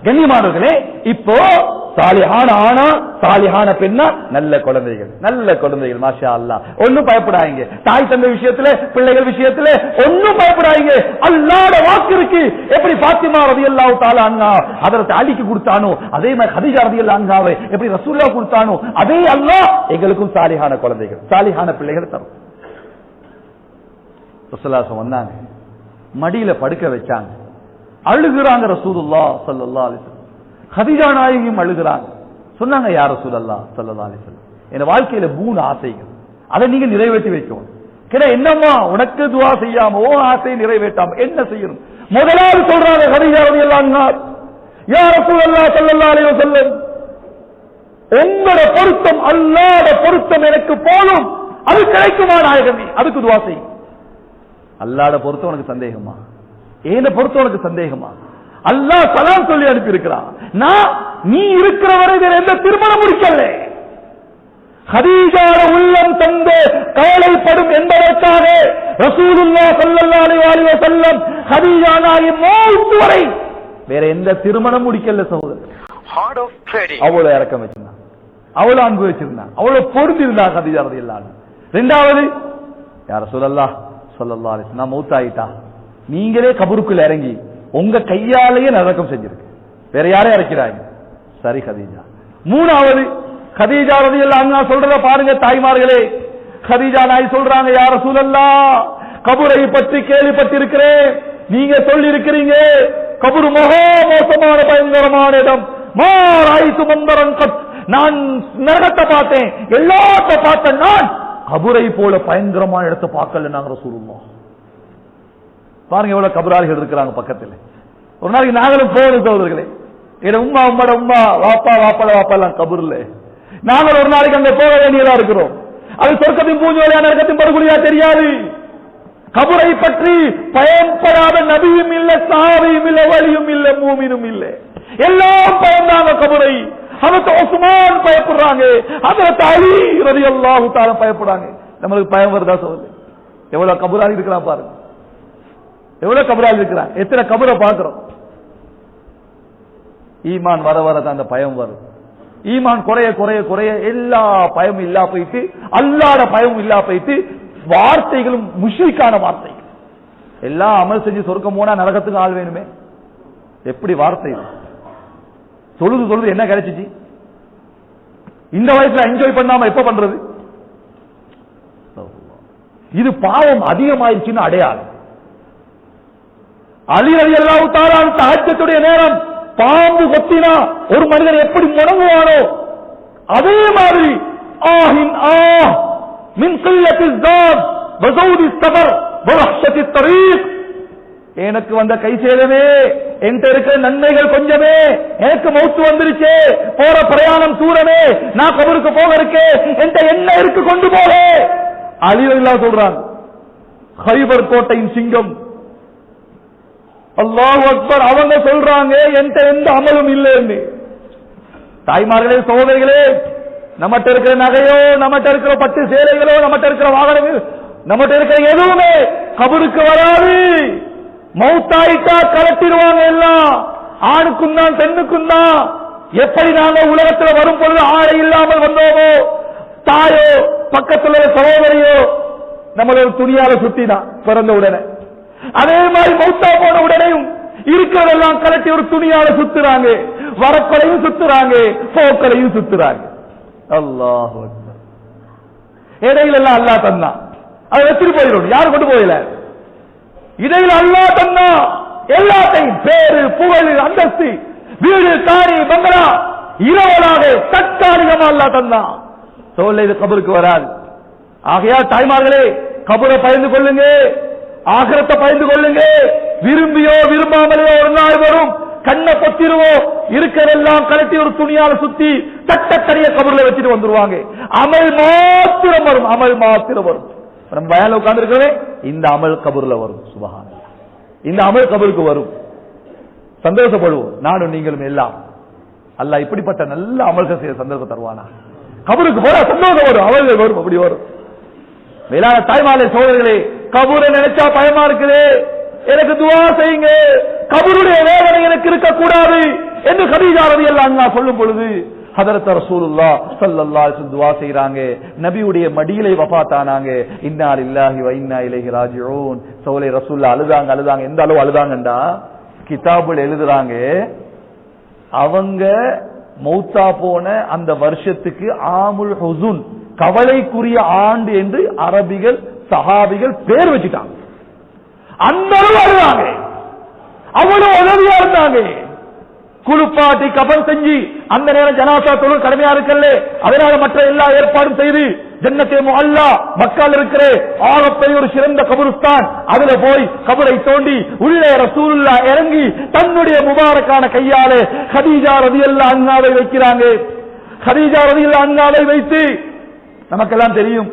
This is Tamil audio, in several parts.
கண்ணியமானவர்களே, இப்போ சாலிஹான ஆனா சாலிஹான பெண்ணா நல்ல குழந்தைகள் மாஷா அல்லாஹ். ஒன்னும் பயப்படாதீங்க. தாய் தந்தை விஷயத்துல, பிள்ளைகள் விஷயத்துல ஒன்னும் பயப்படாதீங்க. அல்லாஹ்வுடைய வாக்கு இருக்கு. எப்படி ஃபாத்திமா ரலியல்லாஹு தஆலா அன்ஹா ஹஜ்ரத் அலிக்கு கொடுத்தானோ, அதே மாதிரி கதீஜா ரலியல்லாஹு அன்ஹாவை எப்படி ரசூலுல்லாஹ் கொடுத்தானோ, அதே அல்லாஹ் எங்களுக்கும் சாலிஹான குழந்தைகள், சாலிஹான பிள்ளைகள் தரும். ரசூலுல்லாஹ் வந்தாங்க, மடியில படுக்க வச்சாங்க, அழுகுறாங்க ரசூலுல்லாஹ் ஸல்லல்லாஹு அலைஹி வஸல்லம். கதீஜா நாயகியும் அழுகுறாங்க. சொன்னாங்க, யா ரசூலல்லாஹ் ஸல்லல்லாஹு அலைஹி வஸல்லம், என் வாழ்க்கையில 3 ஆசைகள், அதை நீங்க நிறைவேற்றி வைக்கணும். என்னம்மா உனக்கு துஆ செய்யாம ஓ ஆசை நிறைவேற்றாம என்ன செய்யணும்? முதலாவது சொல்றாங்க கதீஜா ரலியல்லாஹு அன்ஹா, யா ரசூலல்லாஹ் ஸல்லல்லாஹு அலைஹி வஸல்லம், உங்களோட பொருத்தம், அல்லாஹ்வுடைய பொருத்தம் எனக்கு போதும், அது கிடைக்குமா நாயகமே? அதுக்கு துஆ செய். அல்லாஹ்வுடைய பொருத்தம் உனக்கு சந்தேகமா? ஏன பொருத்தம் உனக்கு சந்தேகமா? அல்லாஹ் சலாம் சொல்லி அனுப்பி இருக்கிறான். நான் நீ இருக்கிற வரை எந்த திருமணம் முடிக்கல. கதீஜா உள்ளம் தந்து கவலைப்படும் என்பதற்காக ரசூலுல்லாஹ் ஸல்லல்லாஹு அலைஹி வஸல்லம் கதீஜா நாயகி மௌத் வரை வேற எந்த திருமணம் முடிக்கல சகோதரர். அவ்வளவு இறக்கம் வச்சிருந்தான், அவ்வளவு அன்பு வச்சிருந்தான், அவ்வளவு பொருந்தி இருந்தா கதீஜா ரலியல்லாஹு அன்ஹா. இரண்டாவது, யா ரசூலல்லாஹ் ஸல்லல்லாஹு அலைஹி வஸல்லம் மௌத் ஆயிட்டா, நீங்களே கபருக்குள்ள இறங்கி உங்க கையாலேயே நரகம் செஞ்சிருக்கு, வேற யாரே இறக்கிறாங்க. சரி கதீஜா. மூணாவது, கதீஜா ரலியல்லாஹு அன்ஹா சொல்றத பாருங்க தாய்மார்களே. கதீஜா நாய் சொல்றாங்க, யா ரசூலல்லாஹ் கபரை பற்றி கேள்விப்பட்டிருக்கிறேன், நீங்க சொல்லி இருக்கிறீங்க கபரு மகா மோசமான பயங்கரமான இடம், மாராய்த்து மந்தரன் கத், நான் நரகத்தை பார்த்தேன், எல்லாத்த பார்த்தேன், நான் கபரை போல பயங்கரமான இடத்தை பார்க்கல நாங்க ரசூலுல்லாஹ். பாருங்க எவ்வளவு கபராளிகள் இருக்கிறாங்க பக்கத்துல. ஒரு நாளைக்கு நாங்களும் போகணும் சகோதரர்களே. உம்மா உம்மட உம்மா, வாப்பா வாப்பால வாப்பா எல்லாம் கபூர்ல, நாங்கள் ஒரு நாளைக்கு அங்க போக வேண்டியதா இருக்கிறோம். அது சொர்க்கத்தின் பூஞ்சோலியா நரகத்தின் படுகொலியா தெரியாது. கபரை பற்றி பயன்படாத நபியும் இல்ல, சஹாபியும் இல்ல, வலியும் இல்ல, மூமினும் இல்ல, எல்லாம் பயந்தாங்க கபரை. ஹஜ்ரத் உஸ்மான் பயப்படுறாங்க, ஹஜ்ரத் அலி ரலியல்லாஹு தஆலா பயப்படுறாங்க. நம்மளுக்கு பயம் வருதா சகோதரர்களே? எவ்வளவு கபராளி இருக்கிறான் பாருங்க, எவ்வளவு கபராளி இருக்கிறான், எத்தனை கபரை பார்க்கிறோம். ஈமான் வர வர தான் அந்த பயம் வரும். ஈமான் குறைய குறைய குறைய எல்லா பயமும் இல்லா போயிட்டு, அல்லாஹ்வுடைய பயமும் இல்லா போயிட்டு, வார்த்தைகளும் முஷ்ரிக்கான வார்த்தைகள். எல்லாம் அமல் செஞ்சு சொர்க்கம் போனா நரகத்துக்கு ஆள் வேணுமே, எப்படி வார்த்தை? தொழுது என்ன கிடைச்சிச்சு? இந்த வயசுல என்ஜாய் பண்ணாம எப்ப பண்றது? இது பாவம் அதிகமாயிருச்சுன்னு அடையாளம். அலி ரலியல்லாஹு தஆலா தஹஜ்ஜுடைய நேரம் பாம்பு கொத்தினா ஒரு மனிதன் எப்படி முடங்குவானோ அதே மாதிரி ஆஹின் ஆஹ் மின் கில்லத்திஸ் ஸாத் வஸௌதிஸ் ஸபர் வஹஷத்தித் தரீக், எனக்கு வந்த கை சேதமே, என்கிட்ட இருக்கிற நன்மைகள் கொஞ்சமே, எனக்கு மௌத்து வந்துருச்சே, போற பிரயாணம் தூரமே, நான் கபருக்கு போக இருக்கேன், என்கிட்ட என்ன இருக்கு கொண்டு போக. அலி ரலியல்லாஹு சொல்றாங்க, கைபர் கோட்டையின் சிங்கம் அல்லாஹு அக்பர், அவங்க சொல்றாங்க என்கிட்ட எந்த அமலும் இல்லைன்னு. தாய்மார்களே, சகோதரிகளே, நம்மகிட்ட இருக்கிற நகையோ, நம்மகிட்ட இருக்கிற பட்டு சேலைகளோ, நம்மகிட்ட இருக்கிற வாகனங்கள், நம்மகிட்ட இருக்கிற எதுவுமே கபருக்கு வராது. மௌத்தாயிட்டா கலட்டிடுவாங்க எல்லாம், ஆணுக்கும் தான் பெண்ணுக்கும் தான். எப்படி நாங்க உலகத்தில் வரும் பொழுது ஆடை இல்லாமல் வந்தோமோ, தாயோ பக்கத்தில் சகோதரியோ நம்மள ஒரு துணியால சுத்திதான் பிறந்த உடனே, அதே மாதிரி மௌத்தா போன உடனேயும் இருக்கிறதெல்லாம் கலட்டி ஒரு துணியால சுத்துறாங்க, வரக்கொலையும் சுத்துறாங்க, போக்களையும் சுத்துறாங்க. அல்லாஹ் இடையில எல்லாம் அல்லாஹ் தந்தான், அதை வச்சுட்டு போயிடும், யாரும் கொண்டு போயில. இடையில அல்லாஹ் தந்தா எல்லாத்தையும், பேரு புகழ் அந்தஸ்து, வீடு காணி பங்களா இரவலாக தற்காலிகமா அல்லாஹ் தந்தான். சொல்ல இது கபருக்கு வராது. ஆகையால் தாய்மார்களே, கபரை பயந்து கொள்ளுங்க, ஆகிரத்தை பயந்து கொள்ளுங்க. விரும்பியோ விரும்பாமலையோ ஒரு நாள் வரும், கண்ணை பொத்திருவோம், இருக்கிறதெல்லாம் கலட்டி ஒரு துணியால சுத்தி தட்டத்தறிய கபர்ல வச்சுட்டு வந்துருவாங்க. அமல் மாத்திரம் வரும், அமல் மாத்திரம் வரும். நம்ம வயல உட்கார்ந்து இருக்கிறவே இந்த அமல் கபூர்ல வரும். சுபஹானல்லாஹ், இந்த அமல் கபருக்கு வரும். சந்தோஷப்படுவோம் நானும் நீங்களும் எல்லாம். அல்லாஹ் இப்படிப்பட்ட நல்ல அமல்கள் செய்ய சந்தர்ப்பம் தருவானா? கபருக்கு போற சந்தோஷம் வரும், அமல்கள் வரும், அப்படி வரும். மேலான தாய்மார்களே, சோதரர்களே, கபூரை நினைச்சா பயமா இருக்குது, எனக்கு துவா செய்யுங்க. கபருடைய வேதனை எனக்கு இருக்கக்கூடாது என்று கதீஜா ரலியல்லாஹு அன்ஹா சொல்லும் பொழுது ஹதரத் ரசூலுல்லாஹ் ஸல்லல்லாஹு அலைஹி வஸல்லம் துஆ செய்றாங்க. நபியுடைய மடியிலே வஃபாத்தானாங்க. இன்னா லில்லாஹி வ இன்னா இலைஹி ராஜிஊன். சோலை ரசூலுல்லாஹ் அழுதாங்க. எந்த அளவு அழுதாங்கண்டா கிதாபுல எழுதுறாங்க, அவங்க மௌத்தா போன அந்த வருஷத்துக்கு ஆமுல் ஹுசுன், கவலைக்குரிய ஆண்டு என்று அரபிகள் சஹாபிகள் பேர் வச்சுட்டாங்க. அந்த அளவு அழுதாங்க, அவ்வளவு உதவியா இருந்தாங்க. குளிப்பாட்டி கபன் செஞ்சு அந்த நேரம் ஜனாசா தொழில் கடமையா இருக்கல்ல, அதனால மற்ற எல்லா ஏற்பாடும் செய்து ஜன்னத்தே முஅல்லா மக்கால் இருக்கிற ஆகப்பெரிய ஒரு சிறந்த கபருஸ்தான், அதுல போய் கபரை தோண்டி உள்ளே ரசூலுல்லாஹ் இறங்கி தன்னுடைய முபாரக்கான கையாலே கதீஜா ரலியல்லாஹு அன்ஹாவை வைக்கிறாங்க. கதீஜா ரலியல்லாஹு அன்ஹாவை வைத்து நமக்கெல்லாம் தெரியும்,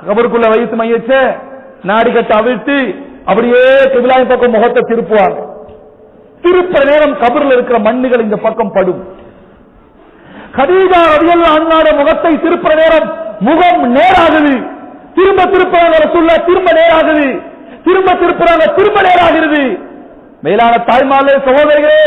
கபருக்குள்ள வைத்து மையச்ச நாடி கட்ட அவிழ்த்து அப்படியே கிபிலாவின் பக்கம் முகத்தை திருப்புவாங்க. திருப்ப நேரம் கபரில் இருக்கிற மண்ணுகள் இந்த பக்கம் படும். கதீஜா ரலியல்லாஹு அன்ஹா முகத்தை திருப்ப நேரம் முகம் நேராகுது. திரும்ப திருப்புறாங்க ரசூலுல்லாஹ், திரும்ப நேராகுது. திரும்ப திருப்புறாங்க, திரும்ப நேராகிறது. மேலான தாய்மார்களே, சகோதரிகளே,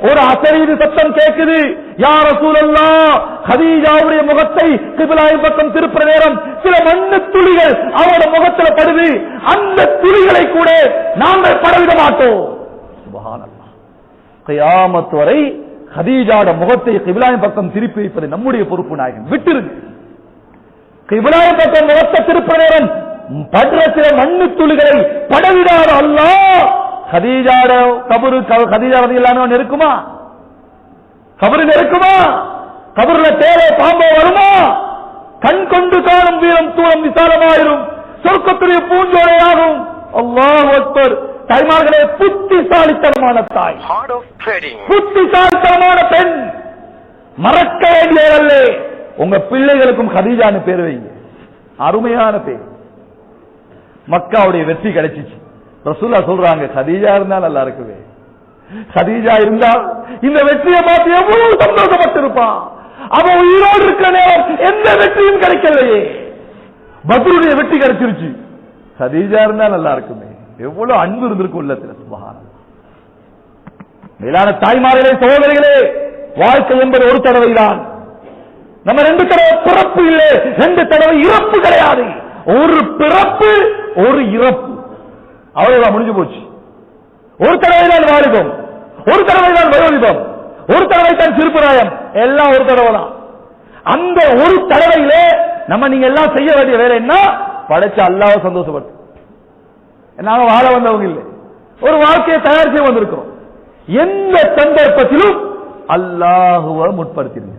ஒரு அசரீது சத்தம் கேட்குது. யா ரசூலல்லாஹ், கதீஜாவுடைய முகத்தை கிபிலாவின் பக்கம் திருப்புற நேரம் சில மண்ணு துளிகள் அவரோட முகத்தில் படுது. அந்த துளிகளை கூட நாங்கள் படவிட மாட்டோம். சுப்ஹானல்லாஹ். கியாமத் வரை கதீஜாவோட முகத்தை கிபிலாவின் பக்கம் திருப்பி வைப்பது நம்முடைய பொறுப்பு. நாயகம் விட்டுருங்க. கிபிலாவின் பக்கம் முகத்தை திருப்புற நேரம் படுற சில மண்ணு துளிகளை படவிடாத அல்லாஹ் கதீஜாட கபரு, கதீஜா ரலியல்லாஹு அன்ஹா இருக்குமா? கபரு இருக்குமா? கபருல தேரை பாம்போ வருமா? கண் கொண்டு காணும் வீரம் தூரம் விசாலமாயிரும், சொர்க்கத்துடைய பூஞ்சோலையாகும். அல்லாஹ் அக்பர். தாய்மார்களே, புத்திசாலித்தனமான தாய், புத்திசாலித்தனமான பெண், மறக்க வேண்டியதல்ல. உங்க பிள்ளைகளுக்கும் கதீஜான்னு பேர் வைங்க, அருமையான பேர். மக்காவுடைய வெற்றி கிடைச்சிச்சு. ரசூலுல்லாஹ் சொல்றாங்க, கதீஜா இருந்தா நல்லா இருக்குவே. கதீஜா இருந்தால் இந்த வெற்றியை பார்த்து எவ்வளவு சந்தோஷப்பட்டிருப்பான். அவன் உயிரோடு இருக்கிற நேரம் எந்த வெற்றியும் கிடைக்கலையே. பத்ருடைய வெற்றி கிடைச்சிருச்சு. கதீஜா இருந்தா நல்லா இருக்குமே. எவ்வளவு அன்பு இருந்திருக்கும் உள்ளத்துல. சுப்ஹானல்லாஹ். மேலான தாய்மார்களே, சகோதரிகளே, வாழ்க்கை என்பது ஒரு தடவை தான். நம்ம 2 தடவை பிறப்பு இல்லை, 2 தடவை இறப்பு கிடையாது. ஒரு பிறப்பு, ஒரு இறப்பு, அவ்வளவுதான், முடிஞ்சு போச்சு. ஒரு தடவை தான் வாலிபம், ஒரு தடவை தான் வயோதிபம், ஒரு தடவை தான் சிறுபிராயம், எல்லாம் ஒரு தடவை தான். அந்த ஒரு தடவையிலே நீங்க எல்லாம் செய்ய வேண்டிய வேலை என்ன? படைச்ச அல்லாஹ்வை சந்தோஷப்பட்டு. நாங்க வாழ வந்தவங்க இல்லை, ஒரு வாழ்க்கையை தயார் செய்ய வந்திருக்கிறோம். எந்த சந்தர்ப்பத்திலும் அல்லாஹ்வை முற்படுத்திடுங்க.